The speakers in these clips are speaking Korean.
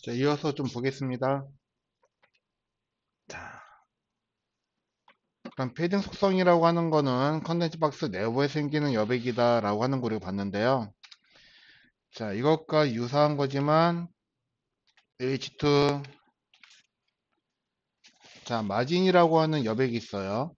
자, 이어서 좀 보겠습니다. 자, 그럼 패딩 속성이라고 하는 거는 컨텐츠 박스 내부에 생기는 여백이다 라고 하는 거 우리가 봤는데요. 자, 이것과 유사한 거지만 H2, 자, 마진이라고 하는 여백이 있어요.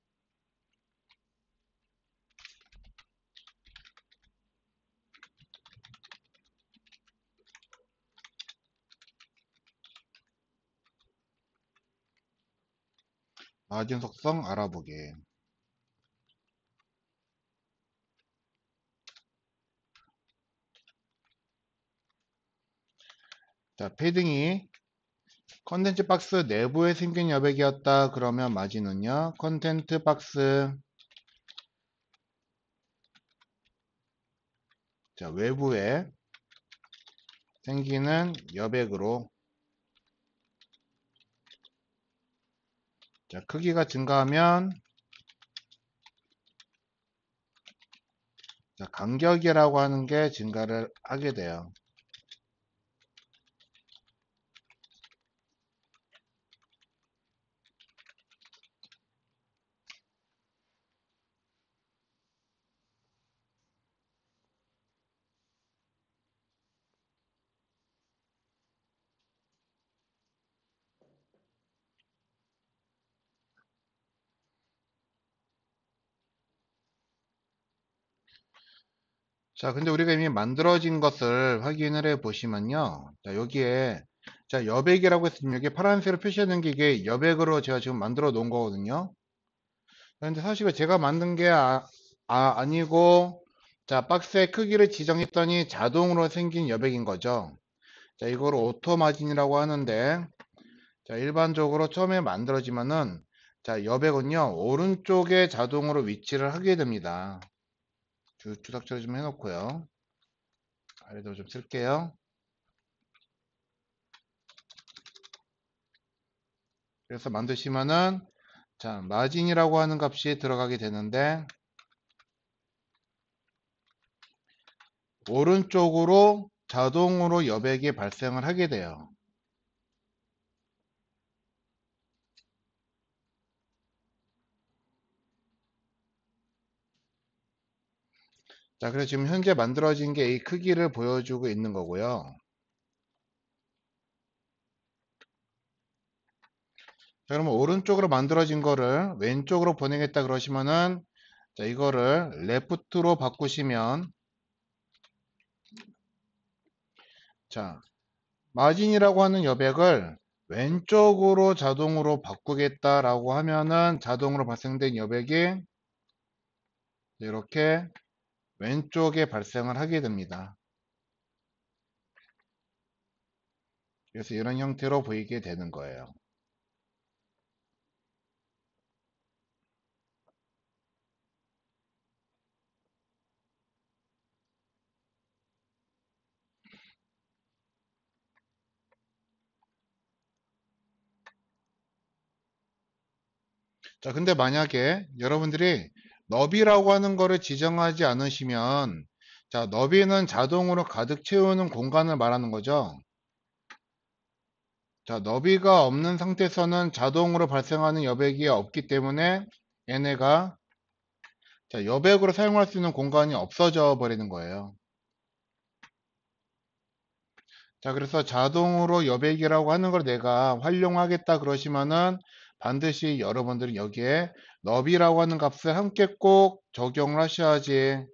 마진 속성 알아보기. 자, 패딩이 컨텐츠 박스 내부에 생긴 여백이었다 그러면 마진은요, 컨텐츠 박스, 자, 외부에 생기는 여백으로, 자, 크기가 증가하면, 자, 간격이라고 하는 게 증가를 하게 돼요. 자, 근데 우리가 이미 만들어진 것을 확인을 해 보시면요. 자, 여기에, 자, 여백이라고 했으면 여기 파란색으로 표시하는 게 이게 여백으로 제가 지금 만들어 놓은 거거든요. 근데 사실 제가 만든 게 아니고, 자, 박스의 크기를 지정했더니 자동으로 생긴 여백인 거죠. 자, 이걸 오토 마진이라고 하는데, 자, 일반적으로 처음에 만들어지면은, 자, 여백은요, 오른쪽에 자동으로 위치를 하게 됩니다. 주석 처리 좀 해놓고요. 아래도 좀 쓸게요. 그래서 만드시면은, 자, 마진이라고 하는 값이 들어가게 되는데, 오른쪽으로 자동으로 여백이 발생을 하게 돼요. 자, 그래서 지금 현재 만들어진 게 이 크기를 보여주고 있는 거고요. 자, 그러면 오른쪽으로 만들어진 거를 왼쪽으로 보내겠다 그러시면은, 자, 이거를 레프트로 바꾸시면, 자, 마진이라고 하는 여백을 왼쪽으로 자동으로 바꾸겠다라고 하면은 자동으로 발생된 여백이 이렇게 왼쪽에 발생을 하게 됩니다. 그래서 이런 형태로 보이게 되는 거예요. 자, 근데 만약에 여러분들이 너비라고 하는 거를 지정하지 않으시면, 자, 너비는 자동으로 가득 채우는 공간을 말하는 거죠. 자, 너비가 없는 상태에서는 자동으로 발생하는 여백이 없기 때문에 얘네가, 자, 여백으로 사용할 수 있는 공간이 없어져 버리는 거예요. 자, 그래서 자동으로 여백이라고 하는 걸 내가 활용하겠다 그러시면은 반드시 여러분들은 여기에 너비라고 하는 값을 함께 꼭 적용을 하셔야지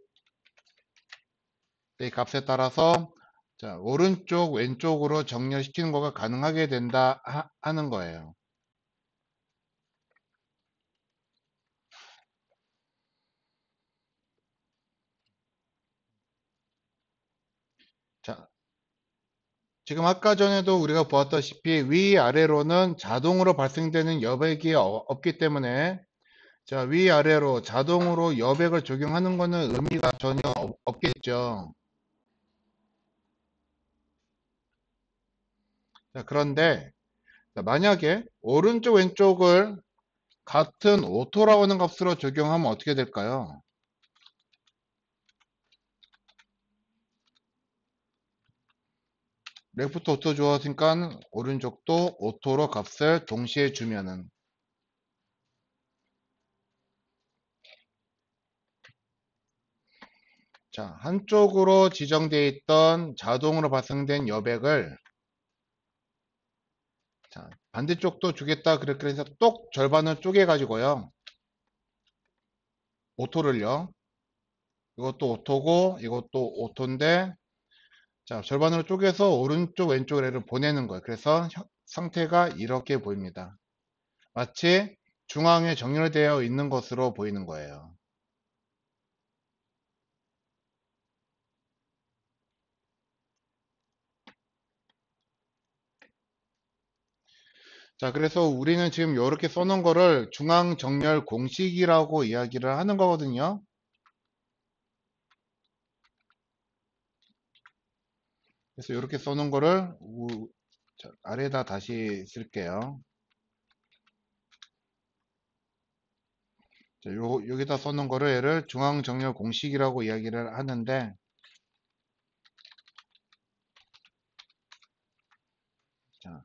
이 값에 따라서, 자, 오른쪽 왼쪽으로 정렬시키는 거가 가능하게 된다 하는 거예요. 자, 지금 아까 전에도 우리가 보았다시피 위아래로는 자동으로 발생되는 여백이 없기 때문에, 자, 위아래로 자동으로 여백을 적용하는 거는 의미가 전혀 없겠죠. 자, 그런데, 자, 만약에 오른쪽 왼쪽을 같은 오토라고 하는 값으로 적용하면 어떻게 될까요? 레프트 오토 주었으니까 오른쪽도 오토로 값을 동시에 주면은, 자, 한쪽으로 지정되어 있던 자동으로 발생된 여백을, 자, 반대쪽도 주겠다. 그렇게 해서 똑 절반을 쪼개 가지고요. 오토를요. 이것도 오토고 이것도 오토인데, 자, 절반으로 쪼개서 오른쪽 왼쪽 애를 보내는 거예요. 그래서 상태가 이렇게 보입니다. 마치 중앙에 정렬되어 있는 것으로 보이는 거예요. 자, 그래서 우리는 지금 이렇게 써놓은 거를 중앙 정렬 공식이라고 이야기를 하는 거거든요. 그래서 이렇게 써놓은 거를 자, 아래에다 다시 쓸게요. 자, 여기다 써놓은 거를 얘를 중앙 정렬 공식이라고 이야기를 하는데, 자,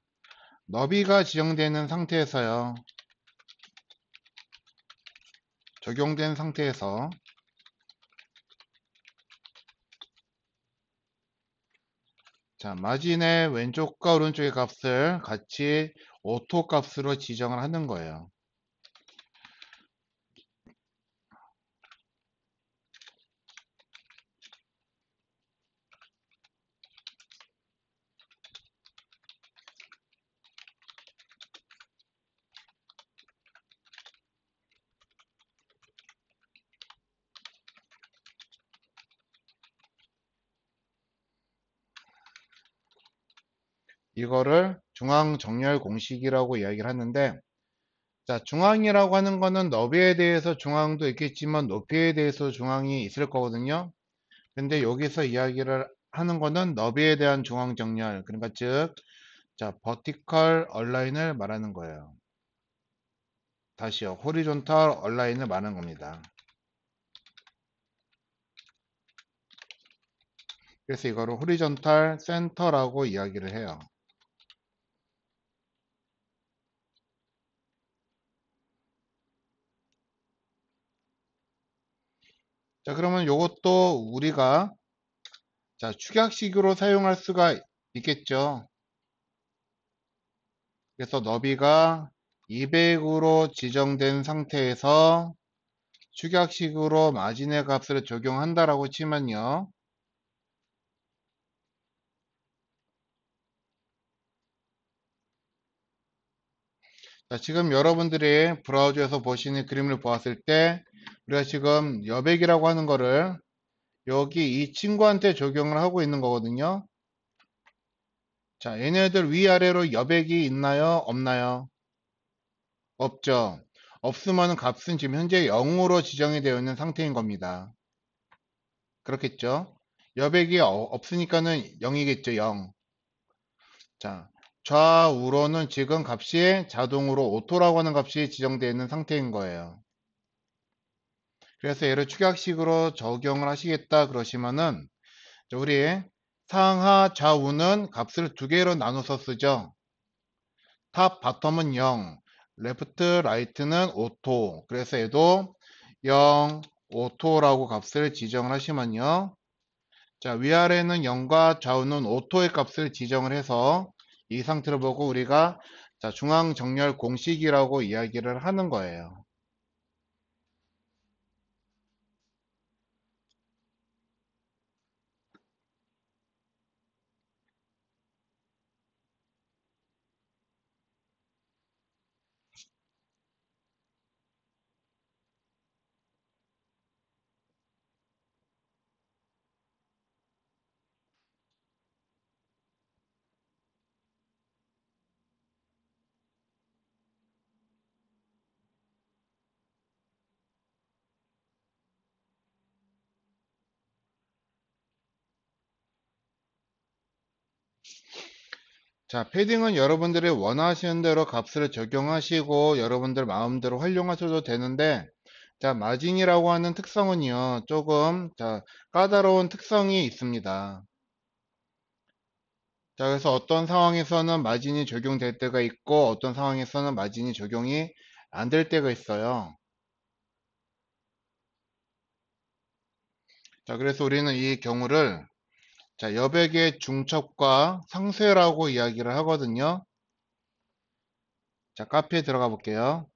너비가 지정되는 상태에서요. 적용된 상태에서, 자, 마진의 왼쪽과 오른쪽의 값을 같이 오토 값으로 지정을 하는 거예요. 이거를 중앙 정렬 공식이라고 이야기를 하는데, 자, 중앙이라고 하는 거는 너비에 대해서 중앙도 있겠지만 높이에 대해서 중앙이 있을 거거든요. 근데 여기서 이야기를 하는 거는 너비에 대한 중앙 정렬, 그러니까 즉, 자, 버티컬 얼라인을 말하는 거예요. 다시요, 호리존탈 얼라인을 말하는 겁니다. 그래서 이거를 호리존탈 센터라고 이야기를 해요. 자, 그러면 이것도 우리가, 자, 축약식으로 사용할 수가 있겠죠. 그래서 너비가 200으로 지정된 상태에서 축약식으로 마진의 값을 적용한다라고 치면요. 자, 지금 여러분들이 브라우저에서 보시는 그림을 보았을 때 우리가 지금 여백이라고 하는 거를 여기 이 친구한테 적용을 하고 있는 거거든요. 자, 얘네들 위아래로 여백이 있나요? 없나요? 없죠. 없으면 값은 지금 현재 0으로 지정이 되어 있는 상태인 겁니다. 그렇겠죠? 여백이 없으니까는 0이겠죠, 0. 자, 좌우로는 지금 값이 자동으로 오토라고 하는 값이 지정되어 있는 상태인 거예요. 그래서 얘를 축약식으로 적용을 하시겠다 그러시면은, 자, 우리 상하 좌우는 값을 두 개로 나눠서 쓰죠. 탑 바텀은 0, 레프트 라이트는 오토. 그래서 얘도 0 오토라고 값을 지정을 하시면요. 자, 위아래는 0과 좌우는 오토의 값을 지정을 해서 이 상태를 보고 우리가, 자, 중앙 정렬 공식이라고 이야기를 하는 거예요. 자, 패딩은 여러분들이 원하시는 대로 값을 적용하시고 여러분들 마음대로 활용하셔도 되는데, 자, 마진이라고 하는 특성은요, 조금, 자, 까다로운 특성이 있습니다. 자, 그래서 어떤 상황에서는 마진이 적용될 때가 있고, 어떤 상황에서는 마진이 적용이 안 될 때가 있어요. 자, 그래서 우리는 이 경우를 자, 여백의 중첩과 상쇄라고 이야기를 하거든요. 자, 카피에 들어가 볼게요.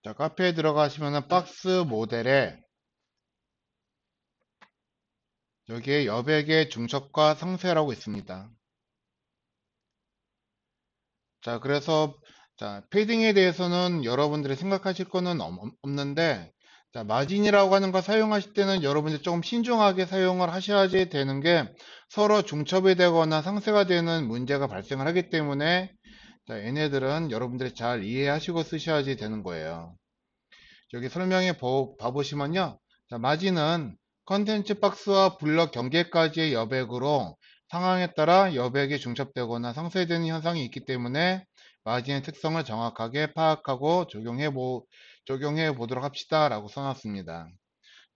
자, 카페에 들어가시면은 박스 모델에 여기에 여백의 중첩과 상쇄라고 있습니다. 자, 그래서 자, 패딩에 대해서는 여러분들이 생각하실 거는 없는데 자, 마진이라고 하는 거 사용하실 때는 여러분들이 조금 신중하게 사용을 하셔야지 되는 게 서로 중첩이 되거나 상쇄가 되는 문제가 발생을 하기 때문에 자, 얘네들은 여러분들이 잘 이해하시고 쓰셔야지 되는 거예요. 여기 설명에 봐보시면요. 자, 마진은 컨텐츠 박스와 블럭 경계까지의 여백으로 상황에 따라 여백이 중첩되거나 상쇄되는 현상이 있기 때문에 마진의 특성을 정확하게 파악하고 적용해 보도록 합시다 라고 써놨습니다.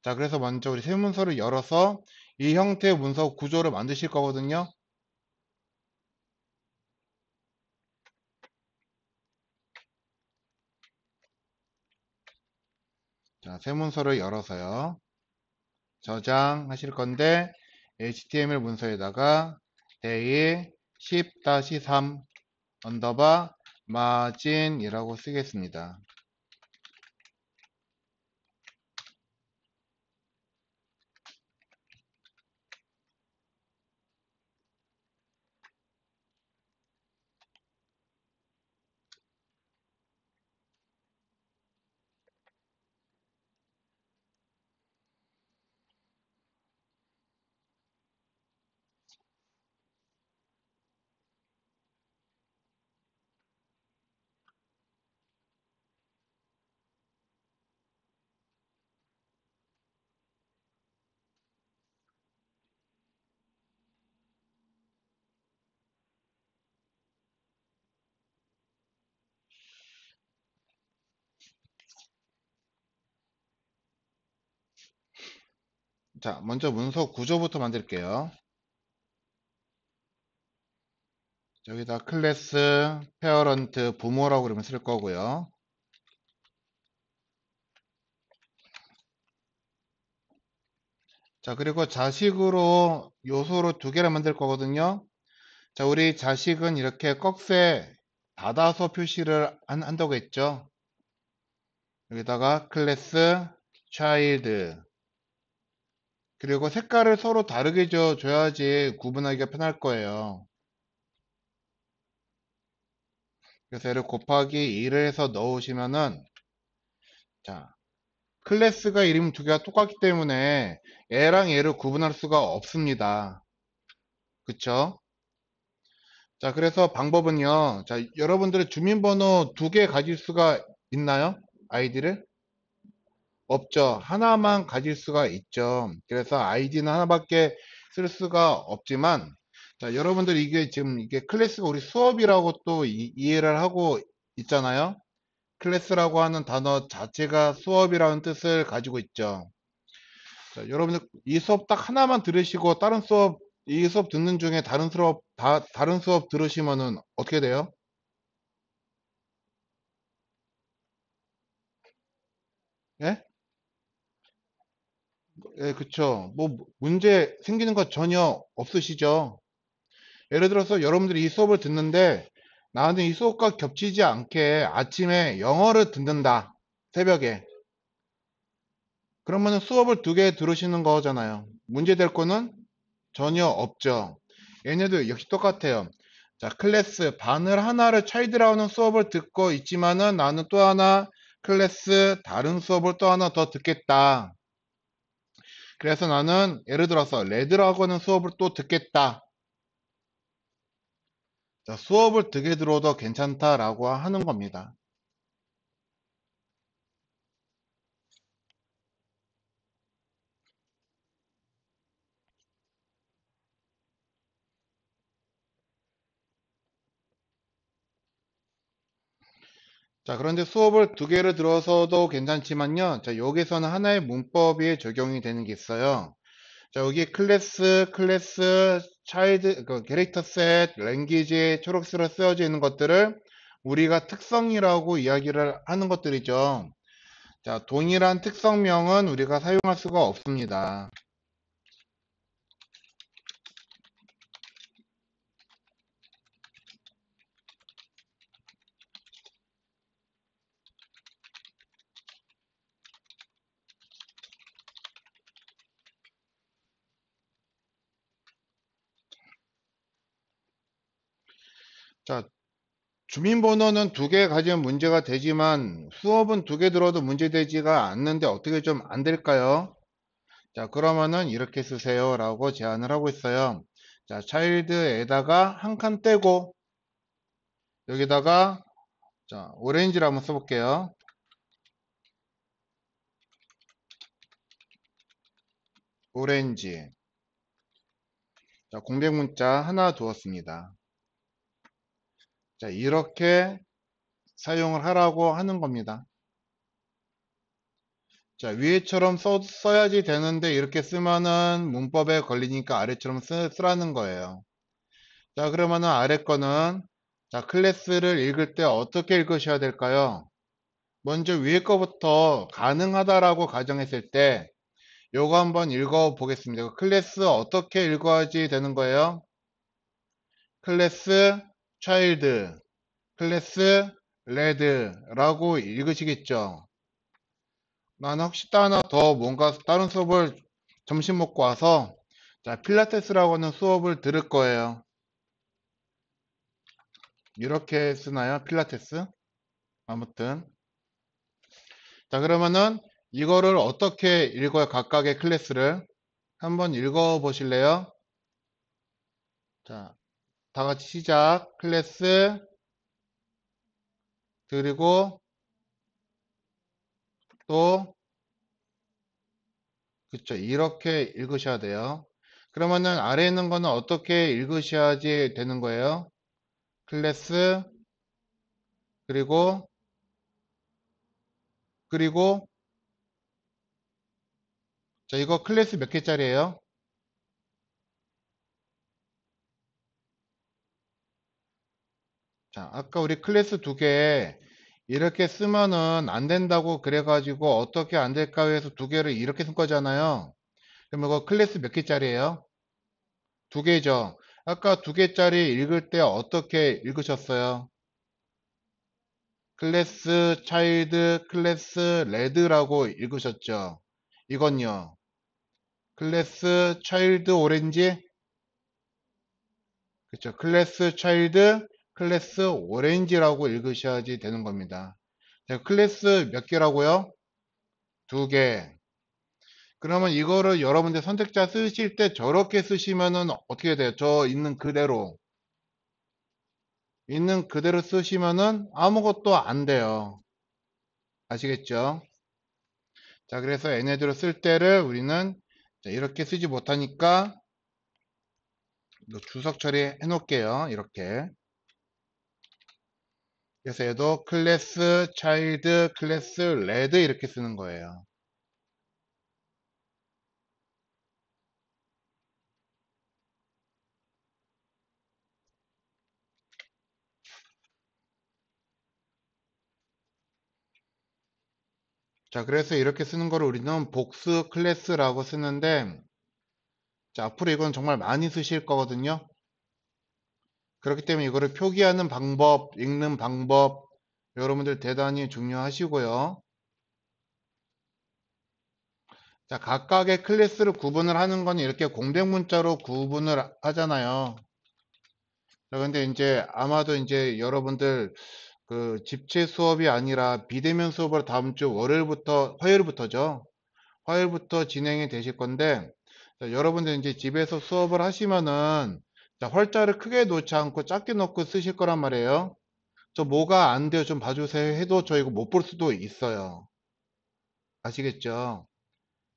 자, 그래서 먼저 우리 세문서를 열어서 이 형태의 문서 구조를 만드실 거거든요. 자, 세문서를 열어서요. 저장하실 건데 HTML 문서에다가 day 10-3 언더바 마진이라고 쓰겠습니다. 자, 먼저 문서 구조부터 만들게요. 여기다 클래스, 페어런트, 부모라고 그러면 쓸 거고요. 자, 그리고 자식으로 요소로 두 개를 만들 거거든요. 자, 우리 자식은 이렇게 꺽쇠 닫아서 표시를 한다고 했죠. 여기다가 클래스, child, 그리고 색깔을 서로 다르게 줘야지 구분하기가 편할 거예요. 그래서 얘를 곱하기 2를 해서 넣으시면은 자, 클래스가 이름 두 개가 똑같기 때문에 얘랑 얘를 구분할 수가 없습니다. 그쵸? 자, 그래서 방법은요. 자, 여러분들의 주민번호 두 개 가질 수가 있나요? 아이디를? 없죠. 하나만 가질 수가 있죠. 그래서 아이디는 하나밖에 쓸 수가 없지만 자, 여러분들 이게 지금 이게 클래스가 우리 수업이라고 또 이해를 하고 있잖아요. 클래스라고 하는 단어 자체가 수업이라는 뜻을 가지고 있죠. 자, 여러분들 이 수업 딱 하나만 들으시고 다른 수업 이 수업 듣는 중에 다른 수업 들으시면은 어떻게 돼요? 예? 예, 그쵸. 뭐 문제 생기는 거 전혀 없으시죠? 예를 들어서 여러분들이 이 수업을 듣는데 나는 이 수업과 겹치지 않게 아침에 영어를 듣는다. 새벽에. 그러면은 수업을 두 개 들으시는 거잖아요. 문제 될 거는 전혀 없죠. 얘네도 역시 똑같아요. 자, 클래스 반을 하나를 차이드라는 수업을 듣고 있지만은 나는 또 하나 클래스 다른 수업을 또 하나 더 듣겠다. 그래서 나는 예를 들어서 레드라고 하는 수업을 또 듣겠다. 자, 수업을 듣게 들어도 괜찮다라고 하는 겁니다. 자, 그런데 수업을 두 개를 들어서도 괜찮지만요. 자, 여기서는 하나의 문법이 적용이 되는 게 있어요. 자, 여기 클래스, 차일드, 캐릭터 셋, 랭귀지, 초록색으로 쓰여져 있는 것들을 우리가 특성이라고 이야기를 하는 것들이죠. 자, 동일한 특성명은 우리가 사용할 수가 없습니다. 자, 주민번호는 두 개 가지면 문제가 되지만 수업은 두 개 들어도 문제되지가 않는데 어떻게 좀 안 될까요? 자, 그러면은 이렇게 쓰세요 라고 제안을 하고 있어요. 자, 차일드에다가 한 칸 떼고 여기다가 자, 오렌지를 한번 써볼게요. 오렌지. 자, 공백 문자 하나 두었습니다. 자, 이렇게 사용을 하라고 하는 겁니다. 자, 위에처럼 써야지 되는데 이렇게 쓰면은 문법에 걸리니까 아래처럼 쓰라는 거예요. 자, 그러면은 아래 거는 자, 클래스를 읽을 때 어떻게 읽으셔야 될까요? 먼저 위에 거부터 가능하다라고 가정했을 때 요거 한번 읽어 보겠습니다. 클래스 어떻게 읽어야지 되는 거예요? 클래스 차일드, 클래스 레드라고 읽으시겠죠? 나는 혹시 또 하나 더 뭔가 다른 수업을 점심 먹고 와서 자, 필라테스라고 하는 수업을 들을 거예요. 이렇게 쓰나요? 필라테스? 아무튼. 자, 그러면은 이거를 어떻게 읽어요? 각각의 클래스를. 한번 읽어 보실래요? 자, 다 같이 시작. 클래스, 그리고 또, 그쵸. 이렇게 읽으셔야 돼요. 그러면은 아래에 있는 거는 어떻게 읽으셔야지 되는 거예요? 클래스, 그리고, 그리고, 자, 이거 클래스 몇 개짜리예요? 자, 아까 우리 클래스 두 개 이렇게 쓰면은 안 된다고 그래가지고 어떻게 안 될까 해서 두 개를 이렇게 쓴 거잖아요. 그럼 이거 클래스 몇 개짜리예요? 두 개죠. 아까 두 개짜리 읽을 때 어떻게 읽으셨어요? 클래스 차일드, 클래스 레드라고 읽으셨죠? 이건요. 클래스 차일드 오렌지? 그쵸. 클래스 차일드, 클래스 오렌지라고 읽으셔야지 되는 겁니다. 자, 클래스 몇 개라고요? 두 개. 그러면 이거를 여러분들 선택자 쓰실 때 저렇게 쓰시면은 어떻게 돼요? 저 있는 그대로 쓰시면은 아무것도 안 돼요. 아시겠죠? 자, 그래서 얘네들을 쓸 때를 우리는 자, 이렇게 쓰지 못하니까 이거 주석 처리해 놓을게요. 이렇게. 그래서 얘도 클래스 차일드 클래스 레드 이렇게 쓰는 거예요. 자, 그래서 이렇게 쓰는 거를 우리는 복수 클래스라고 쓰는데 자, 앞으로 이건 정말 많이 쓰실 거거든요. 그렇기 때문에 이거를 표기하는 방법, 읽는 방법 여러분들 대단히 중요하시고요. 자, 각각의 클래스를 구분을 하는 건 이렇게 공백 문자로 구분을 하잖아요. 자, 근데 이제 아마도 이제 여러분들 그 집체 수업이 아니라 비대면 수업을 다음 주 화요일부터죠. 화요일부터 진행이 되실 건데, 자, 여러분들 이제 집에서 수업을 하시면은, 자, 활자를 크게 놓지 않고 작게 놓고 쓰실 거란 말이에요. 저 뭐가 안 돼요? 좀 봐주세요. 해도 저 이거 못 볼 수도 있어요. 아시겠죠?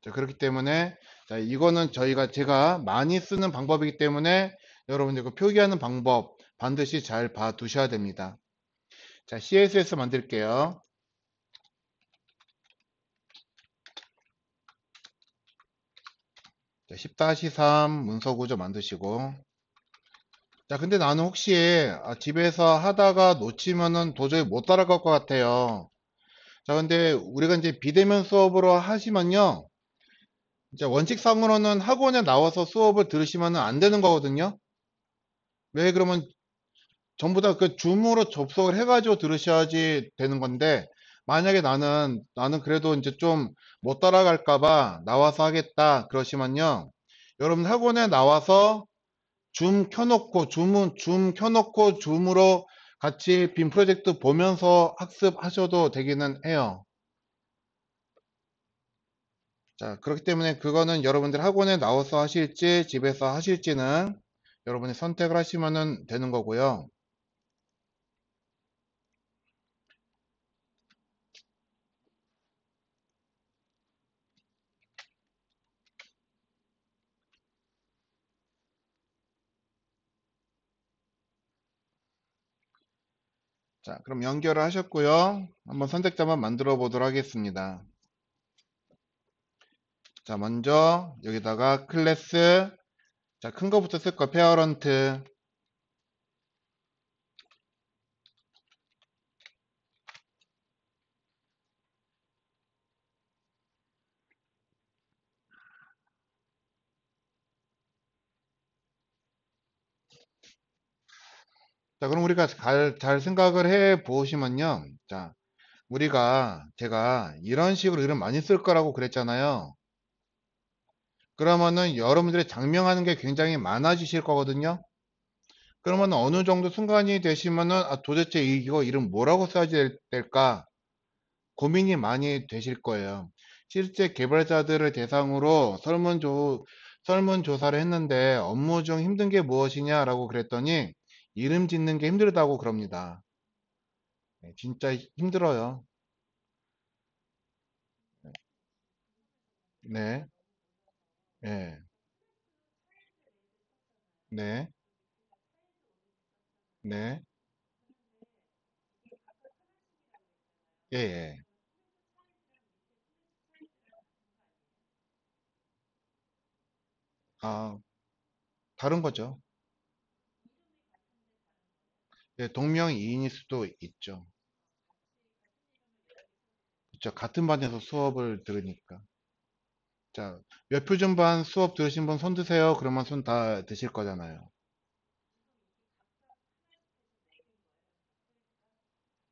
자, 그렇기 때문에, 자, 이거는 제가 많이 쓰는 방법이기 때문에 여러분들 그 표기하는 방법 반드시 잘 봐두셔야 됩니다. 자, CSS 만들게요. 자, 10-3 문서 구조 만드시고. 자, 근데 나는 혹시 집에서 하다가 놓치면은 도저히 못 따라갈 것 같아요. 자, 근데 우리가 이제 비대면 수업으로 하시면요. 이제 원칙상으로는 학원에 나와서 수업을 들으시면 안 되는 거거든요. 왜 그러면 전부 다 그 줌으로 접속을 해가지고 들으셔야지 되는 건데, 만약에 나는 그래도 이제 좀 못 따라갈까봐 나와서 하겠다 그러시면요. 여러분 학원에 나와서 줌 켜놓고 줌으로 같이 빔 프로젝트 보면서 학습하셔도 되기는 해요. 자, 그렇기 때문에 그거는 여러분들 학원에 나와서 하실지 집에서 하실지는 여러분이 선택을 하시면 되는 거고요. 자, 그럼 연결을 하셨고요. 한번 선택자만 만들어 보도록 하겠습니다. 자, 먼저 여기다가 클래스, 자, 큰 거부터 쓸 거, 페어런트. 자, 그럼 우리가 잘 생각을 해 보시면요. 자, 제가 이런 식으로 이름 많이 쓸 거라고 그랬잖아요. 그러면은 여러분들이 장명하는 게 굉장히 많아지실 거거든요. 그러면 어느 정도 순간이 되시면은 도대체 이거 이름 뭐라고 써야 될까 고민이 많이 되실 거예요. 실제 개발자들을 대상으로 설문조사를 했는데 업무 중 힘든 게 무엇이냐라고 그랬더니 이름 짓는 게 힘들다고 그럽니다. 네, 진짜 힘들어요. 네, 네, 네, 네, 예, 예. 아, 다른 거죠. 예, 동명이인일 수도 있죠. 그쵸. 같은 반에서 수업을 들으니까. 자, 몇 표 전반 수업 들으신 분 손 드세요. 그러면 손 다 드실 거잖아요.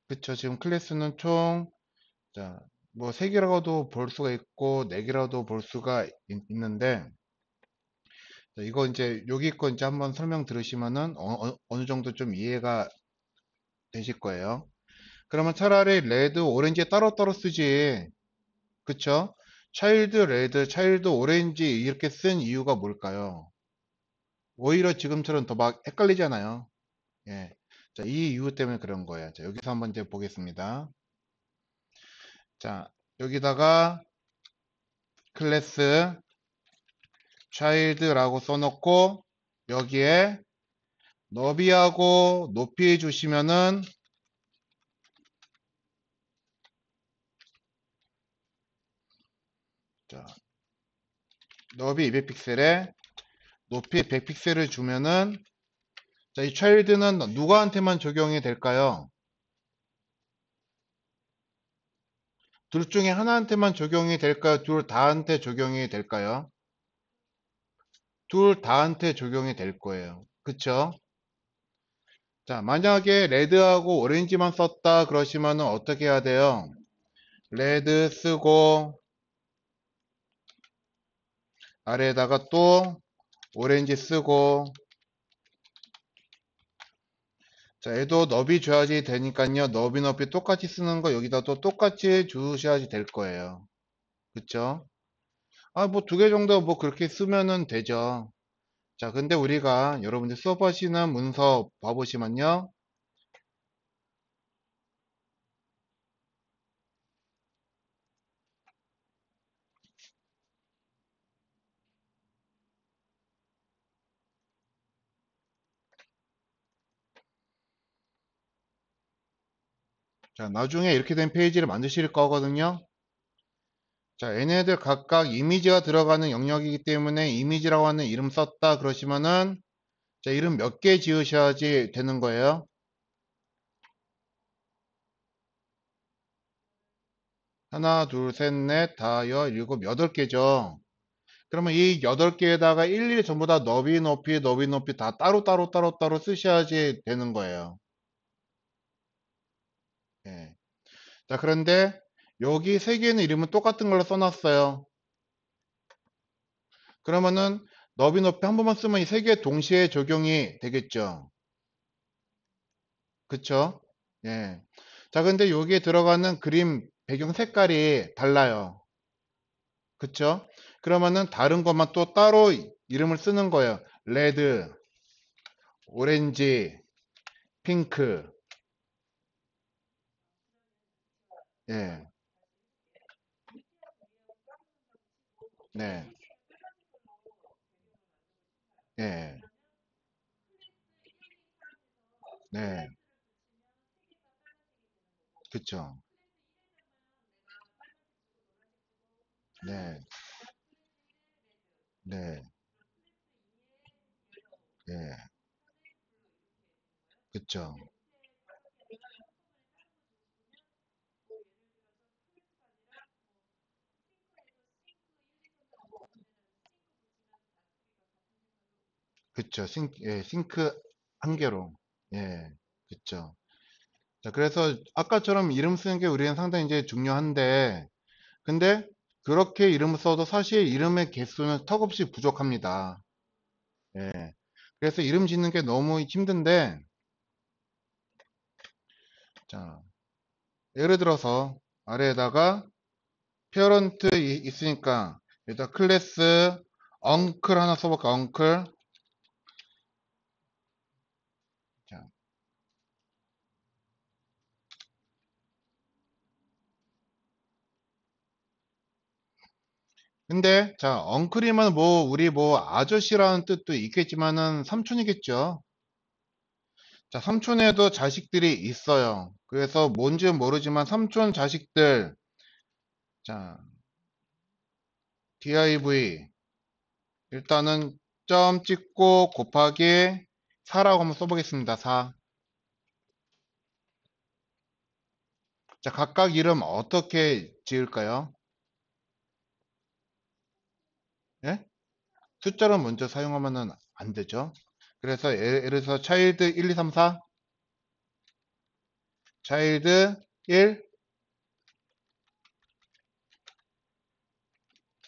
그쵸. 지금 클래스는 총, 자, 뭐, 3개라고도 볼 수가 있고, 4개라도 볼 수가 있는데, 자, 이거 이제, 여기 거 이제 한번 설명 들으시면은, 어느 정도 좀 이해가 되실 거예요. 그러면 차라리 레드, 오렌지 따로따로 쓰지. 그쵸? 차일드 레드, 차일드 오렌지 이렇게 쓴 이유가 뭘까요? 오히려 지금처럼 더 막 헷갈리잖아요. 예. 자, 이 이유 때문에 그런 거예요. 자, 여기서 한번 이제 보겠습니다. 자, 여기다가 클래스 child라고 써놓고 여기에 너비하고 높이 주시면은 자, 너비 200픽셀에 높이 100픽셀을 주면은 자, 이 child는 누구한테만 적용이 될까요? 둘 중에 하나한테만 적용이 될까요? 둘 다한테 적용이 될까요? 둘 다한테 적용이 될 거예요. 그쵸? 자, 만약에 레드하고 오렌지만 썼다 그러시면은 어떻게 해야 돼요? 레드 쓰고 아래에다가 또 오렌지 쓰고 자, 얘도 너비 줘야지 되니까요. 너비 똑같이 쓰는 거 여기다 또 똑같이 주셔야지 될 거예요. 그쵸? 뭐 2개 정도 뭐 그렇게 쓰면은 되죠. 자, 근데 우리가 여러분들 수업하시는 문서 봐보시면요. 자, 나중에 이렇게 된 페이지를 만드실 거거든요. 자, 얘네들 각각 이미지가 들어가는 영역이기 때문에 이미지라고 하는 이름 썼다 그러시면은 자, 이름 몇 개 지으셔야지 되는 거예요. 하나, 둘, 셋, 넷, 다, 일곱, 여덟 개죠. 그러면 이 여덟 개에다가 일일이 전부 다 너비, 높이, 너비, 높이 다 따로 쓰셔야지 되는 거예요. 예. 자, 그런데 여기 세 개는 이름은 똑같은 걸로 써놨어요. 그러면은 너비, 높이 한 번만 쓰면 이 세 개 동시에 적용이 되겠죠. 그쵸? 예. 자, 근데 여기에 들어가는 그림 배경 색깔이 달라요. 그쵸? 그러면은 다른 것만 또 따로 이름을 쓰는 거예요. 레드, 오렌지, 핑크. 예. 네. 예. 네. 그쵸. 네. 네. 예. 그쵸. 그쵸. 예, 싱크 한 개로. 예. 그쵸. 자, 그래서 아까처럼 이름 쓰는 게 우리는 상당히 이제 중요한데, 근데 그렇게 이름을 써도 사실 이름의 개수는 턱없이 부족합니다. 예. 그래서 이름 짓는 게 너무 힘든데, 자, 예를 들어서 아래에다가 페어런트 있으니까 여기다 클래스 엉클 하나 써볼까? 엉클. 자, 근데 자, 엉클이면 뭐 우리 뭐 아저씨라는 뜻도 있겠지만은 삼촌이겠죠. 자, 삼촌에도 자식들이 있어요. 그래서 뭔지는 모르지만 삼촌 자식들. 자, div 일단은 점 찍고 곱하기 4라고 한번 써보겠습니다. 4. 자, 각각 이름 어떻게 지을까요? 예? 숫자를 먼저 사용하면은 안 되죠. 그래서 예를 들어서 차일드 1, 2, 3, 4, 차일드 1,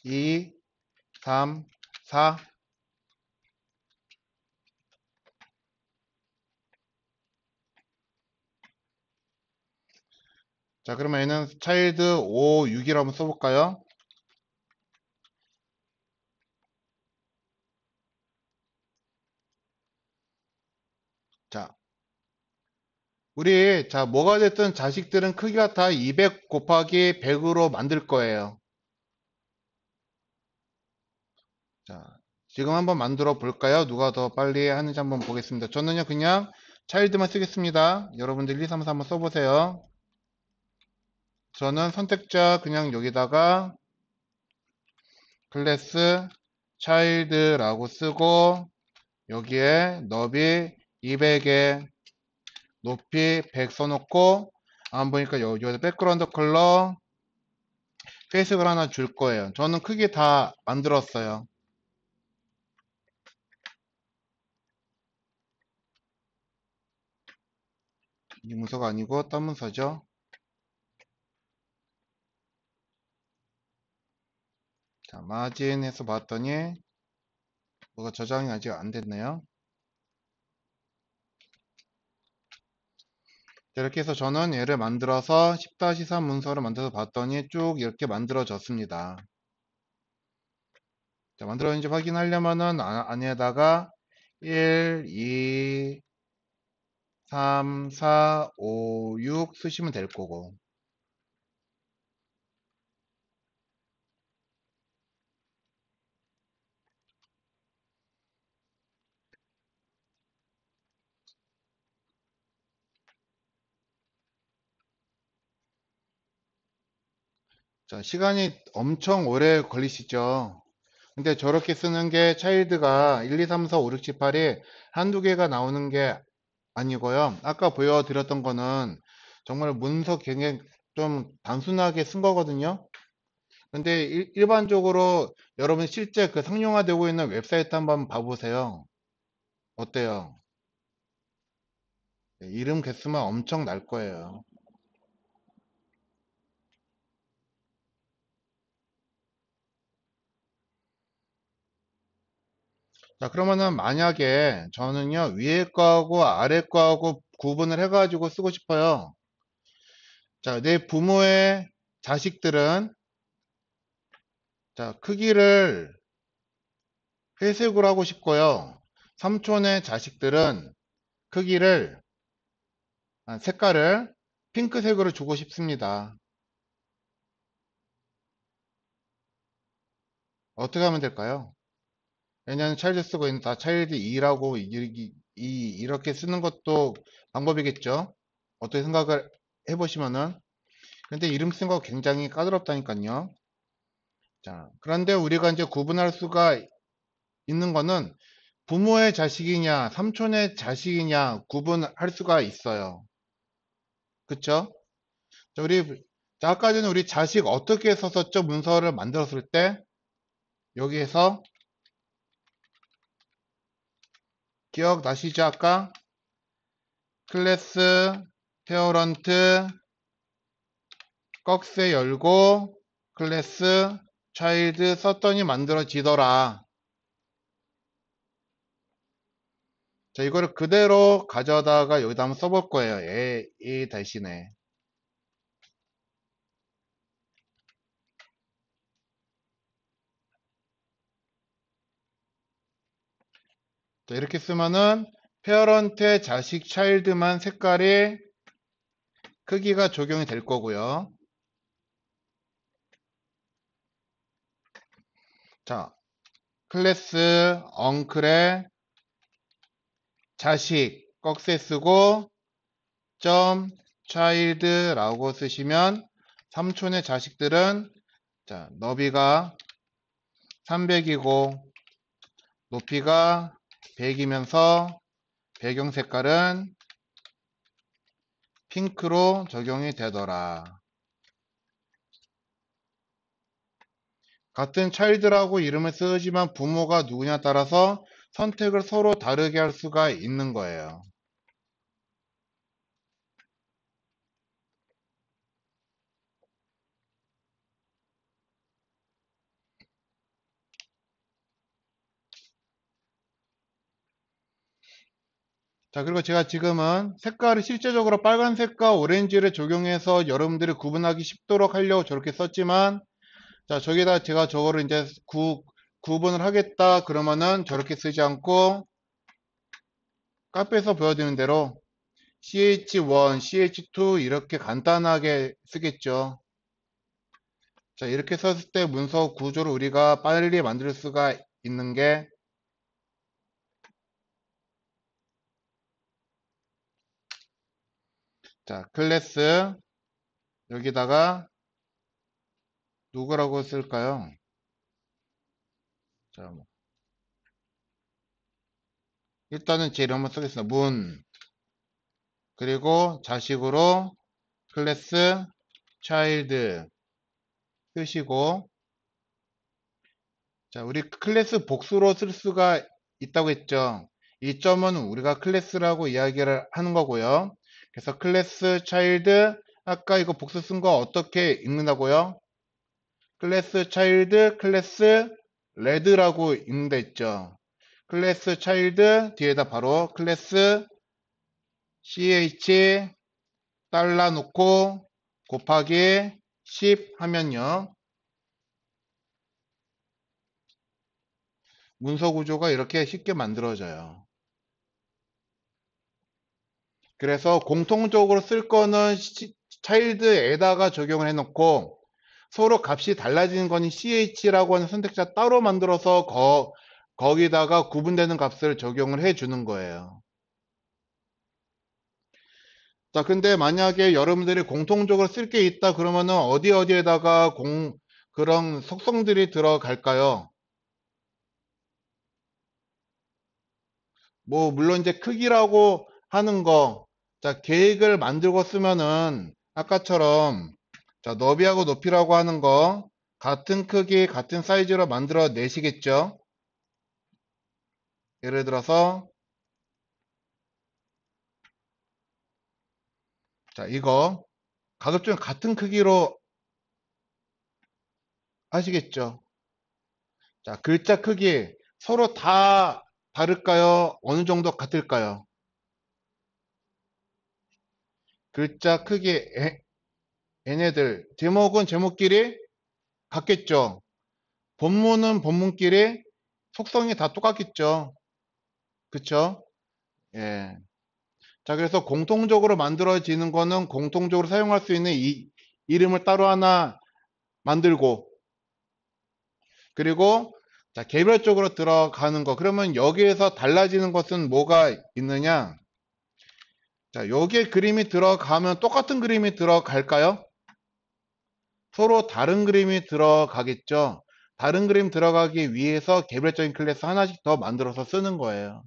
2, 3, 4. 자, 그러면 얘는 차일드 5, 6이라고 한번 써볼까요? 자, 우리, 자, 뭐가 됐든 자식들은 크기가 다 200 곱하기 100으로 만들 거예요. 자, 지금 한번 만들어 볼까요? 누가 더 빨리 하는지 한번 보겠습니다. 저는요, 그냥 차일드만 쓰겠습니다. 여러분들 1, 2, 3, 4 한번 써보세요. 저는 선택자 그냥 여기다가 클래스 차일드라고 쓰고 여기에 너비 200에 높이 100 써놓고 안 보니까 여기다 백그라운드 컬러 페이스를 하나 줄 거예요. 저는 크게 다 만들었어요. 이 문서가 아니고 딴 문서죠. 자, 마진 해서 봤더니 뭐가 저장이 아직 안 됐네요. 자, 이렇게 해서 저는 얘를 만들어서 10-3 문서를 만들어서 봤더니 쭉 이렇게 만들어졌습니다. 자, 만들어진지 확인하려면은 안에다가 1, 2, 3, 4, 5, 6 쓰시면 될 거고. 자, 시간이 엄청 오래 걸리시죠? 근데 저렇게 쓰는 게 차일드가 1, 2, 3, 4, 5, 6, 7, 8이 한두 개가 나오는 게 아니고요. 아까 보여드렸던 거는 정말 문서 굉장히 좀 단순하게 쓴 거거든요. 근데 일반적으로 여러분 실제 그 상용화되고 있는 웹사이트 한번 봐보세요. 어때요? 네, 이름 개수만 엄청 날 거예요. 자, 그러면은 만약에 저는요, 위에 거하고 아래 거하고 구분을 해가지고 쓰고 싶어요. 자, 내 부모의 자식들은, 자, 크기를 회색으로 하고 싶고요. 삼촌의 자식들은 크기를, 색깔을 핑크색으로 주고 싶습니다. 어떻게 하면 될까요? 왜냐면 차일드 쓰고 있는 다 차일드 2라고 이렇게 쓰는 것도 방법이겠죠? 어떻게 생각을 해보시면은. 근데 이름 쓴 거 굉장히 까다롭다니까요. 자, 그런데 우리가 이제 구분할 수가 있는 거는 부모의 자식이냐, 삼촌의 자식이냐 구분할 수가 있어요. 그쵸? 자, 자, 아까 전에 우리 자식 어떻게 썼었죠? 문서를 만들었을 때 여기에서 기억나시죠? 아까 클래스 페어런트 꺽쇠 열고 클래스 차일드 썼더니 만들어지더라. 자, 이거를 그대로 가져다가 여기다 한번 써볼 거예요. A 대신에. 자, 이렇게 쓰면은 페어런트의 자식 차일드만 색깔이 크기가 적용이 될 거고요. 자, 클래스 엉클의 자식 꺽쇠 쓰고 점 child라고 쓰시면 삼촌의 자식들은 자, 너비가 300이고 높이가 100이면서 배경 색깔은 핑크로 적용이 되더라. 같은 child라고 이름을 쓰지만 부모가 누구냐 따라서 선택을 서로 다르게 할 수가 있는 거예요. 자, 그리고 제가 지금은 색깔을 실제적으로 빨간색과 오렌지를 적용해서 여러분들이 구분하기 쉽도록 하려고 저렇게 썼지만, 자, 저기다 제가 저거를 이제 구분을 하겠다 그러면은 저렇게 쓰지 않고 카페에서 보여드리는 대로 ch1, ch2 이렇게 간단하게 쓰겠죠. 자, 이렇게 썼을 때 문서 구조를 우리가 빨리 만들 수가 있는 게, 자, 클래스 여기다가 누구라고 쓸까요? 자, 일단은 제 이름을 쓰겠습니다. 문. 그리고 자식으로 클래스 차일드 쓰시고, 자, 우리 클래스 복수로 쓸 수가 있다고 했죠. 이 점은 우리가 클래스라고 이야기를 하는 거고요. 그래서 클래스 차일드, 아까 이거 복수 쓴 거 어떻게 읽는다고요? 클래스 차일드, 클래스 레드라고 읽는다 했죠. 클래스 차일드 뒤에다 바로 클래스 ch 달러 놓고 곱하기 10 하면요. 문서 구조가 이렇게 쉽게 만들어져요. 그래서 공통적으로 쓸 거는 차일드에다가 적용을 해놓고 서로 값이 달라지는 거니 ch라고 하는 선택자 따로 만들어서 거기다가 구분되는 값을 적용을 해 주는 거예요. 자, 근데 만약에 여러분들이 공통적으로 쓸 게 있다 그러면은 어디에다가 그런 속성들이 들어갈까요? 뭐, 물론 이제 크기라고 하는 거, 자, 계획을 만들고 쓰면은 아까처럼, 자, 너비하고 높이라고 하는 거, 같은 크기, 같은 사이즈로 만들어 내시겠죠? 예를 들어서, 자, 이거, 가급적 같은 크기로 하시겠죠? 자, 글자 크기, 서로 다 다를까요? 어느 정도 같을까요? 글자 크기, 얘네들, 제목은 제목끼리 같겠죠? 본문은 본문끼리 속성이 다 똑같겠죠? 그쵸? 예. 자, 그래서 공통적으로 만들어지는 거는 공통적으로 사용할 수 있는 이 이름을 따로 하나 만들고, 그리고 자, 개별적으로 들어가는 거. 그러면 여기에서 달라지는 것은 뭐가 있느냐? 자, 여기에 그림이 들어가면 똑같은 그림이 들어갈까요? 서로 다른 그림이 들어가겠죠? 다른 그림 들어가기 위해서 개별적인 클래스 하나씩 더 만들어서 쓰는 거예요.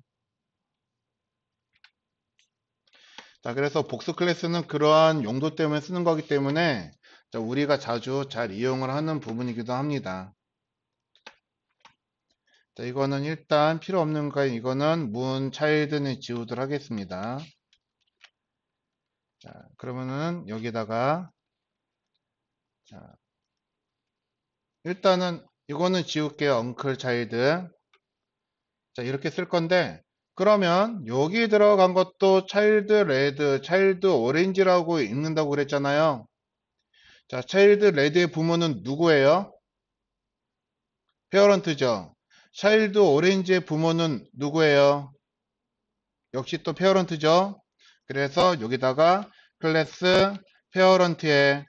자, 그래서 복수 클래스는 그러한 용도 때문에 쓰는 거기 때문에 자, 우리가 자주 잘 이용을 하는 부분이기도 합니다. 자, 이거는 일단 필요 없는 거, 이거는 문 차일드는 지우도록 하겠습니다. 자, 그러면은 여기다가 자, 일단은 이거는 지울게요. 언클 차일드. 자, 이렇게 쓸 건데 그러면 여기 들어간 것도 차일드 레드, 차일드 오렌지라고 읽는다고 그랬잖아요. 자, 차일드 레드의 부모는 누구예요? 페어런트죠. 차일드 오렌지의 부모는 누구예요? 역시 또 페어런트죠. 그래서 여기다가 클래스 페어런트의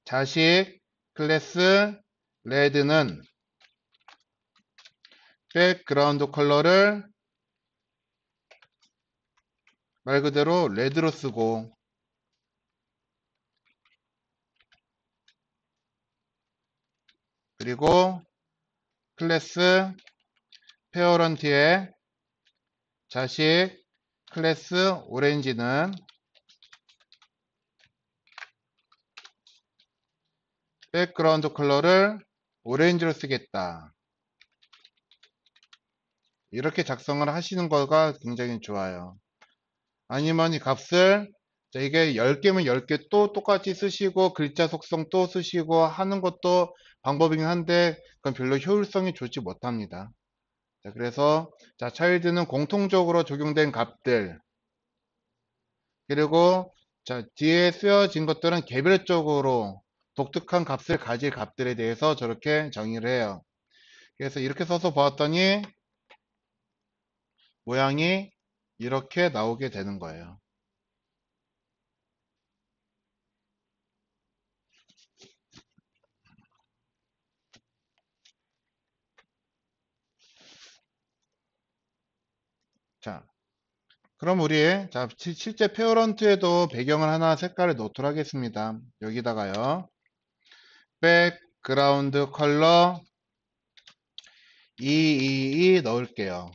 자식 클래스 레드는 백그라운드 컬러를 말 그대로 레드로 쓰고, 그리고 클래스 페어런트의 자식 클래스 오렌지는 백그라운드 컬러를 오렌지로 쓰겠다. 이렇게 작성을 하시는 거가 굉장히 좋아요. 아니면 이 값을 자, 이게 10개면 10개 또 똑같이 쓰시고 글자 속성 또 쓰시고 하는 것도 방법이긴 한데 그건 별로 효율성이 좋지 못합니다. 자, 그래서 자, 차일드는 공통적으로 적용된 값들, 그리고 자, 뒤에 쓰여진 것들은 개별적으로 독특한 값을 가질 값들에 대해서 저렇게 정의를 해요. 그래서 이렇게 써서 보았더니 모양이 이렇게 나오게 되는 거예요. 자, 그럼 우리 자, 실제 페어런트에도 배경을 하나 색깔을 넣도록 하겠습니다. 여기다가요. 백그라운드 컬러 222 넣을게요.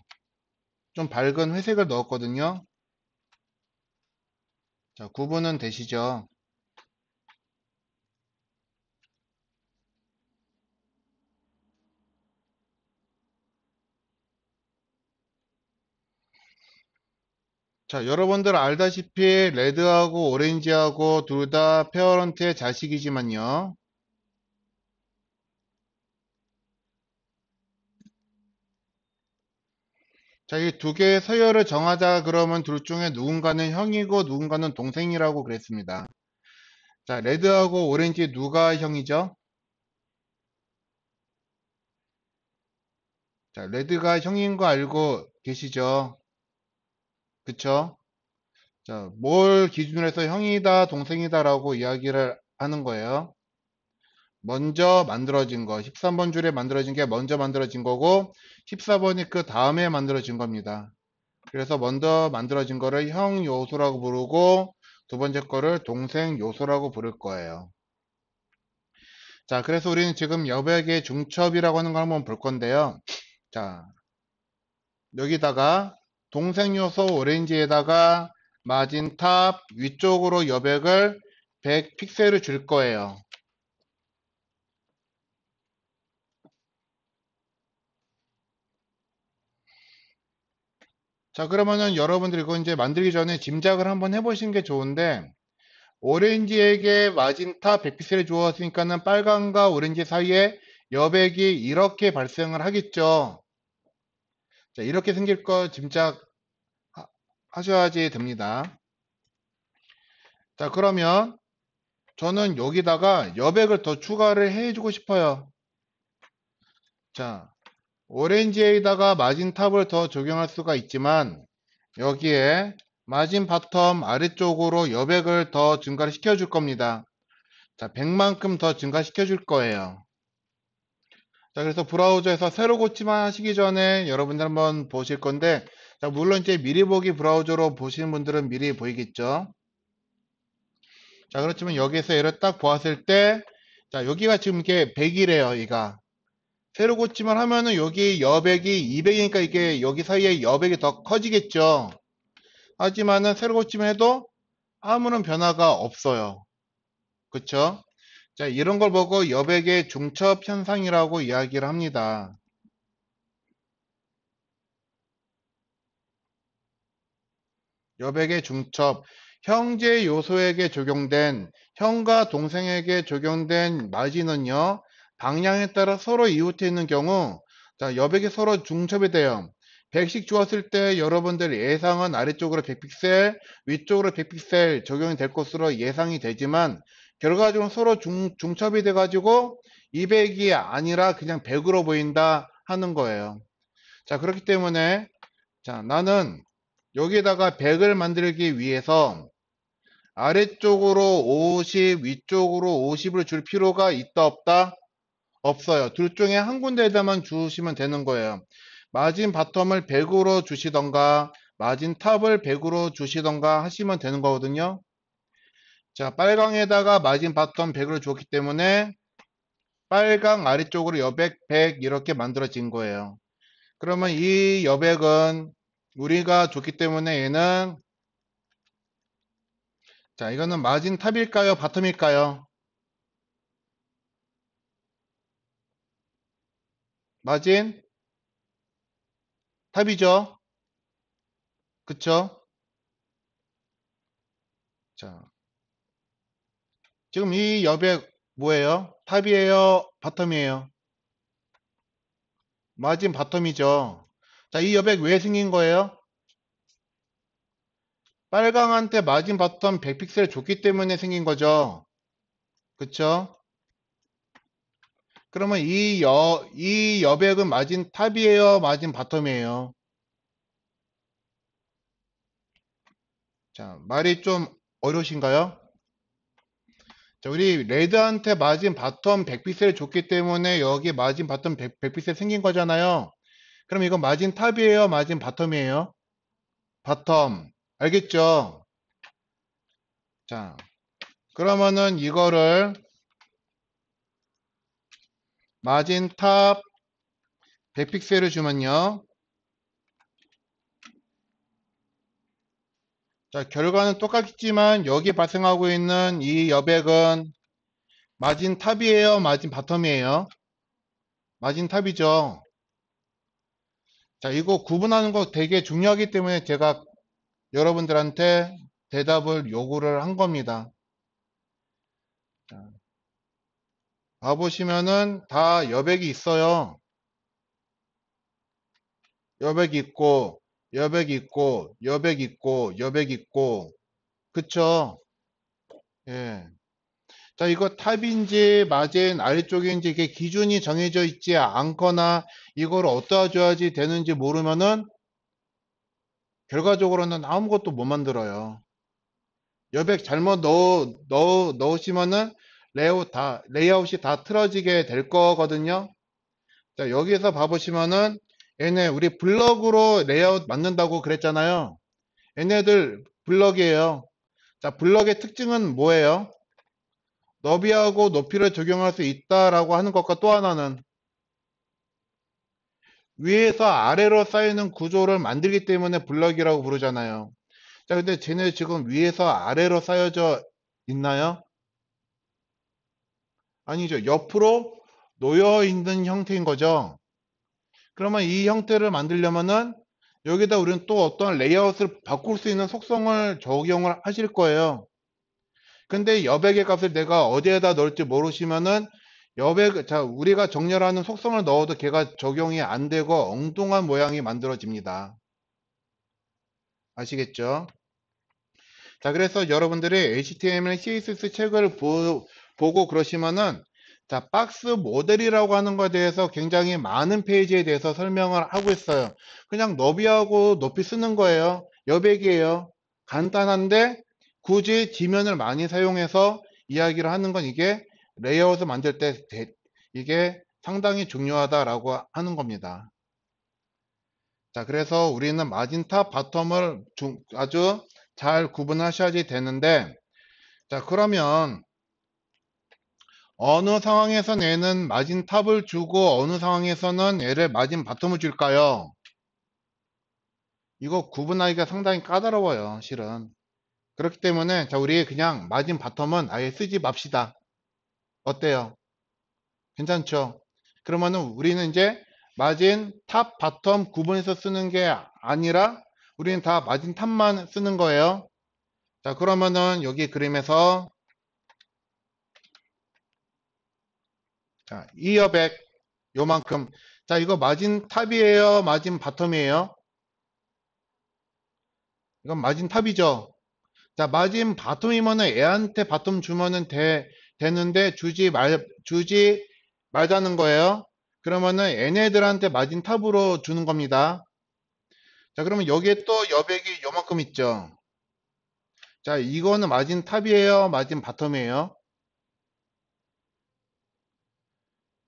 좀 밝은 회색을 넣었거든요. 자, 구분은 되시죠? 자, 여러분들 알다시피 레드하고 오렌지하고 둘 다 페어런트의 자식이지만요. 자, 이 두 개의 서열을 정하자 그러면 둘 중에 누군가는 형이고 누군가는 동생이라고 그랬습니다. 자, 레드하고 오렌지 누가 형이죠? 자, 레드가 형인 거 알고 계시죠? 그쵸? 자, 뭘 기준으로 해서 형이다, 동생이다라고 이야기를 하는 거예요? 먼저 만들어진 거, 13번 줄에 만들어진 게 먼저 만들어진 거고, 14번이 그 다음에 만들어진 겁니다. 그래서 먼저 만들어진 거를 형 요소라고 부르고 두 번째 거를 동생 요소라고 부를 거예요. 자, 그래서 우리는 지금 여백의 중첩이라고 하는 걸 한번 볼 건데요. 자, 여기다가 동생 요소 오렌지에다가 마진 탑 위쪽으로 여백을 100 픽셀을 줄 거예요. 자, 그러면은 여러분들 이거 이제 만들기 전에 짐작을 한번 해보시는 게 좋은데, 오렌지에게 마진타 100픽셀을 주었으니까는 빨강과 오렌지 사이에 여백이 이렇게 발생을 하겠죠. 자, 이렇게 생길 거 짐작하셔야지 됩니다. 자, 그러면 저는 여기다가 여백을 더 추가를 해주고 싶어요. 자, 오렌지에다가 마진탑을 더 적용할 수가 있지만 여기에 마진 바텀 아래쪽으로 여백을 더 증가를 시켜줄 겁니다. 자, 100만큼 더 증가시켜 줄 거예요. 자, 그래서 브라우저에서 새로 고치만 하시기 전에 여러분들 한번 보실 건데, 자, 물론 이제 미리 보기 브라우저로 보시는 분들은 미리 보이겠죠. 자, 그렇지만 여기에서 얘를 딱 보았을 때, 자, 여기가 지금 이게 100이래요, 얘가. 새로 고치만 하면은 여기 여백이 200이니까 이게 여기 사이에 여백이 더 커지겠죠. 하지만은 새로 고치만 해도 아무런 변화가 없어요. 그쵸? 자, 이런 걸 보고 여백의 중첩 현상이라고 이야기를 합니다. 여백의 중첩, 형제 요소에게 적용된, 형과 동생에게 적용된 마진은요, 방향에 따라 서로 이웃해 있는 경우, 자, 여백이 서로 중첩이 돼요. 100씩 주었을 때 여러분들 예상은 아래쪽으로 100픽셀, 위쪽으로 100픽셀 적용이 될 것으로 예상이 되지만, 결과적으로 서로 중첩이 돼가지고 200이 아니라 그냥 100으로 보인다 하는 거예요. 자, 그렇기 때문에, 자, 나는 여기에다가 100을 만들기 위해서 아래쪽으로 50, 위쪽으로 50을 줄 필요가 있다 없다? 없어요. 둘 중에 한 군데에다만 주시면 되는 거예요. 마진 바텀을 100으로 주시던가 마진 탑을 100으로 주시던가 하시면 되는 거거든요. 자, 빨강에다가 마진 바텀 100을 줬기 때문에 빨강 아래쪽으로 여백 100 이렇게 만들어진 거예요. 그러면 이 여백은 우리가 줬기 때문에 얘는, 자, 이거는 마진 탑일까요? 바텀일까요? 마진 탑이죠. 그쵸? 자, 지금 이 여백 뭐예요? 탑이에요? 바텀이에요? 마진 바텀이죠. 자, 이 여백 왜 생긴 거예요? 빨강한테 마진 바텀 100픽셀 줬기 때문에 생긴 거죠. 그쵸? 그러면 이 여백은 마진 탑이에요? 마진 바텀이에요? 자, 말이 좀 어려우신가요? 자, 우리 레드한테 마진 바텀 100픽셀 줬기 때문에 여기 마진 바텀 100픽셀 생긴 거잖아요. 그럼 이거 마진 탑이에요? 마진 바텀이에요? 바텀. 알겠죠? 자, 그러면은 이거를 마진 탑 100픽셀을 주면요. 자, 결과는 똑같겠지만 여기 발생하고 있는 이 여백은 마진 탑이에요? 마진 바텀이에요? 마진 탑이죠. 자, 이거 구분하는 거 되게 중요하기 때문에 제가 여러분들한테 대답을 요구를 한 겁니다. 자, 봐보시면은 다 여백이 있어요. 여백 있고, 여백 있고, 여백 있고, 여백 있고. 그쵸? 예. 자, 이거 탑인지 마진 아래쪽인지 이게 기준이 정해져 있지 않거나 이걸 어디다 줘야지 되는지 모르면은 결과적으로는 아무것도 못 만들어요. 여백 잘못 넣으시면은 레이아웃이 다 틀어지게 될 거거든요. 자, 여기에서 봐보시면은 얘네 우리 블럭으로 레이아웃 만든다고 그랬잖아요. 얘네들 블럭이에요. 자, 블럭의 특징은 뭐예요? 너비하고 높이를 적용할 수 있다라고 하는 것과 또 하나는 위에서 아래로 쌓이는 구조를 만들기 때문에 블럭이라고 부르잖아요. 자, 근데 쟤네 지금 위에서 아래로 쌓여져 있나요? 아니죠. 옆으로 놓여 있는 형태인 거죠. 그러면 이 형태를 만들려면은 여기다 우리는 또 어떤 레이아웃을 바꿀 수 있는 속성을 적용을 하실 거예요. 근데 여백의 값을 내가 어디에다 넣을지 모르시면은 자, 우리가 정렬하는 속성을 넣어도 걔가 적용이 안 되고 엉뚱한 모양이 만들어집니다. 아시겠죠? 자, 그래서 여러분들이 HTML, CSS 책을 보고 그러시면은 자, 박스 모델이라고 하는 것에 대해서 굉장히 많은 페이지에 대해서 설명을 하고 있어요. 그냥 너비하고 높이 쓰는 거예요. 여백이에요. 간단한데 굳이 지면을 많이 사용해서 이야기를 하는 건 이게 레이아웃을 만들 때 이게 상당히 중요하다라고 하는 겁니다. 자, 그래서 우리는 마진탑, 바텀을 아주 잘 구분하셔야지 되는데, 자, 그러면 어느 상황에서 얘는 마진탑을 주고 어느 상황에서는 얘를 마진 바텀을 줄까요? 이거 구분하기가 상당히 까다로워요, 실은. 그렇기 때문에 자, 우리 그냥 마진 바텀은 아예 쓰지 맙시다. 어때요? 괜찮죠? 그러면은 우리는 이제 마진 탑, 바텀 구분해서 쓰는 게 아니라 우리는 다 마진 탑만 쓰는 거예요. 자, 그러면은 여기 그림에서 자, 이 여백 요만큼. 자, 이거 마진 탑이에요? 마진 바텀이에요? 이건 마진 탑이죠. 자, 마진 바텀이면은 애한테 바텀 주면은 되는데 주지 말자는 거예요. 그러면은 얘네들한테 마진 탑으로 주는 겁니다. 자, 그러면 여기에 또 여백이 요만큼 있죠. 자, 이거는 마진 탑이에요? 마진 바텀이에요?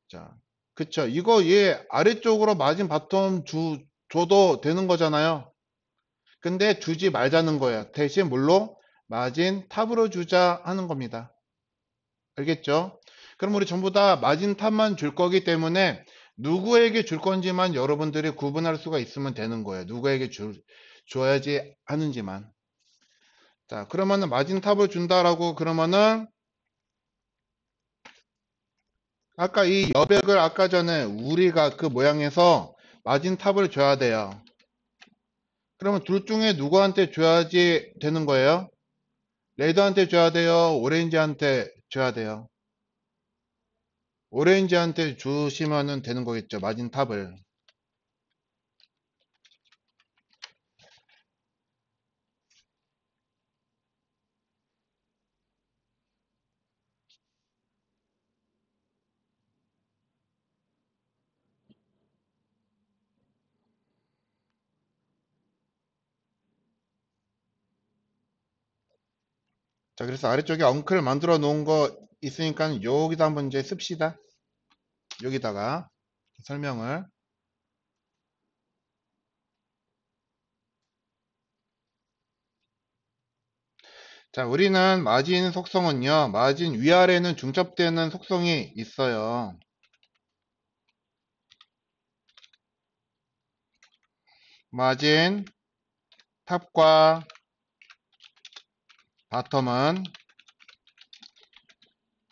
자, 그쵸. 이거 얘 아래쪽으로 마진 바텀 줘도 되는 거잖아요. 근데 주지 말자는 거예요. 대신 뭘로? 마진 탑으로 주자 하는 겁니다. 알겠죠? 그럼 우리 전부 다 마진 탑만 줄 거기 때문에 누구에게 줄 건지만 여러분들이 구분할 수가 있으면 되는 거예요. 누구에게 줘야지 하는지만. 자, 그러면은 마진 탑을 준다라고 그러면은 아까 이 여백을 아까 전에 우리가 그 모양에서 마진 탑을 줘야 돼요. 그러면 둘 중에 누구한테 줘야지 되는 거예요? 레드한테 줘야 돼요? 오렌지한테 줘야 돼요? 오렌지한테 주시면 되는 거겠죠. 마진 탑을. 자, 그래서 아래쪽에 엉클 만들어 놓은 거 있으니까 여기다 한번 이제 씁시다. 여기다가 설명을. 자, 우리는 마진 속성은요. 마진 위아래는 중첩되는 속성이 있어요. 마진 탑과 바텀은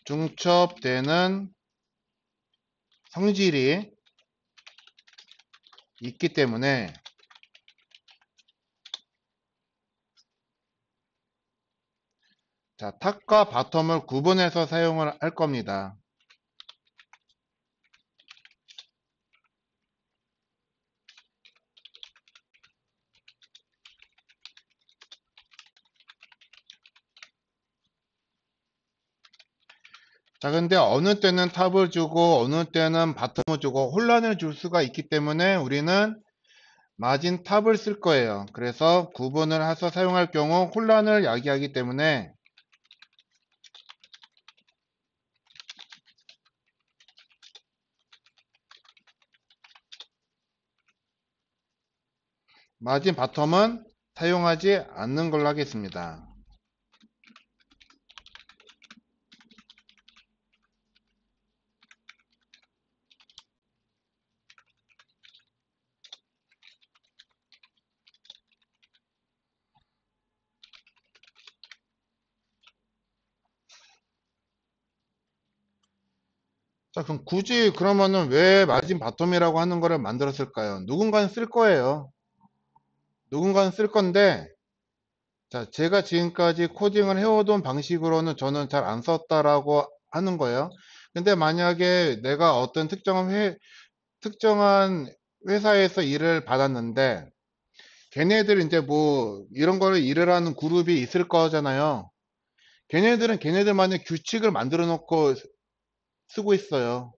중첩되는 성질이 있기 때문에 자, 탑과 바텀을 구분해서 사용을 할 겁니다. 자, 근데 어느 때는 탑을 주고 어느 때는 바텀을 주고 혼란을 줄 수가 있기 때문에 우리는 마진 탑을 쓸 거예요. 그래서 구분을 해서 사용할 경우 혼란을 야기하기 때문에 마진 바텀은 사용하지 않는 걸로 하겠습니다. 자, 그럼 굳이 그러면은 왜 마진 바텀이라고 하는 거를 만들었을까요? 누군가는 쓸 거예요. 누군가는 쓸 건데, 자, 제가 지금까지 코딩을 해오던 방식으로는 저는 잘 안 썼다라고 하는 거예요. 근데 만약에 내가 어떤 특정한 회사에서 일을 받았는데, 걔네들 이제 뭐, 이런 거를 일을 하는 그룹이 있을 거잖아요. 걔네들은 걔네들만의 규칙을 만들어 놓고 쓰고 있어요.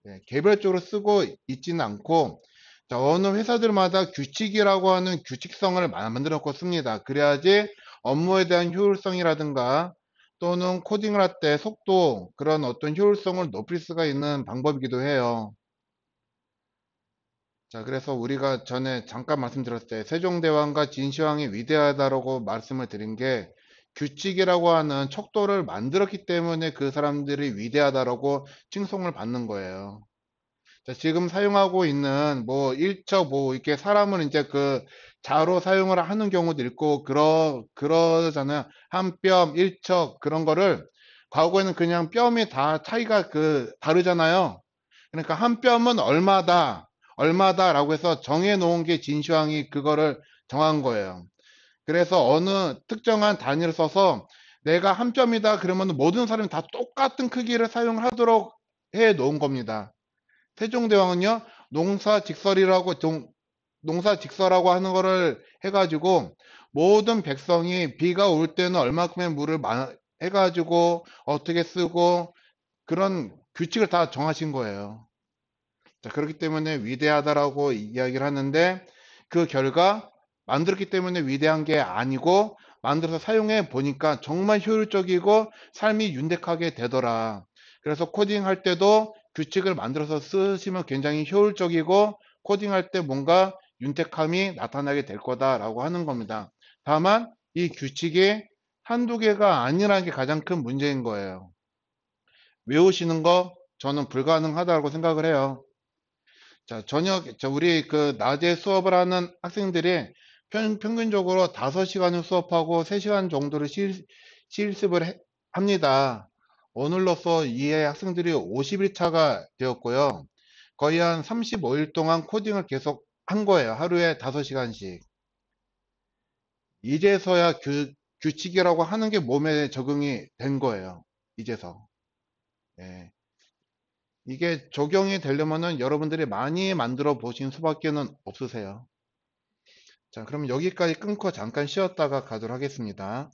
네, 개별적으로 쓰고 있지는 않고, 자, 어느 회사들마다 규칙이라고 하는 규칙성을 만들어 놓고 씁니다. 그래야지 업무에 대한 효율성이라든가 또는 코딩을 할 때 속도, 그런 어떤 효율성을 높일 수가 있는 방법이기도 해요. 자, 그래서 우리가 전에 잠깐 말씀드렸을 때 세종대왕과 진시황이 위대하다라고 말씀을 드린 게 규칙이라고 하는 척도를 만들었기 때문에 그 사람들이 위대하다라고 칭송을 받는 거예요. 자, 지금 사용하고 있는 뭐 일척 뭐 이렇게 사람을 이제 그 자로 사용을 하는 경우도 있고 그러잖아요. 한 뼘, 일척 그런 거를 과거에는 그냥 뼘이 다 차이가 다르잖아요. 그러니까 한 뼘은 얼마다라고 해서 정해 놓은 게 진시황이 그거를 정한 거예요. 그래서 어느 특정한 단위를 써서 내가 한 뼘이다 그러면 모든 사람이 다 똑같은 크기를 사용하도록 해 놓은 겁니다. 세종대왕은요, 농사직설이라고 하는 거를 해가지고, 모든 백성이 비가 올 때는 얼마큼의 물을 해가지고, 어떻게 쓰고, 그런 규칙을 다 정하신 거예요. 자, 그렇기 때문에 위대하다라고 이야기를 하는데, 그 결과, 만들었기 때문에 위대한 게 아니고, 만들어서 사용해 보니까 정말 효율적이고 삶이 윤택하게 되더라. 그래서 코딩할 때도 규칙을 만들어서 쓰시면 굉장히 효율적이고 코딩할 때 뭔가 윤택함이 나타나게 될 거다라고 하는 겁니다. 다만 이 규칙이 한두 개가 아니라는 게 가장 큰 문제인 거예요. 외우시는 거 저는 불가능하다고 생각을 해요. 자, 우리 그 낮에 수업을 하는 학생들이 평균적으로 5시간을 수업하고 3시간 정도를 실습을 합니다. 오늘로써 이해 학생들이 50일 차가 되었고요. 거의 한 35일 동안 코딩을 계속 한 거예요. 하루에 5시간씩. 이제서야 규칙이라고 하는 게 몸에 적응이 된 거예요. 이제서. 예. 이게 적용이 되려면은 여러분들이 많이 만들어 보신 수밖에는 없으세요. 자, 그럼 여기까지 끊고 잠깐 쉬었다가 가도록 하겠습니다.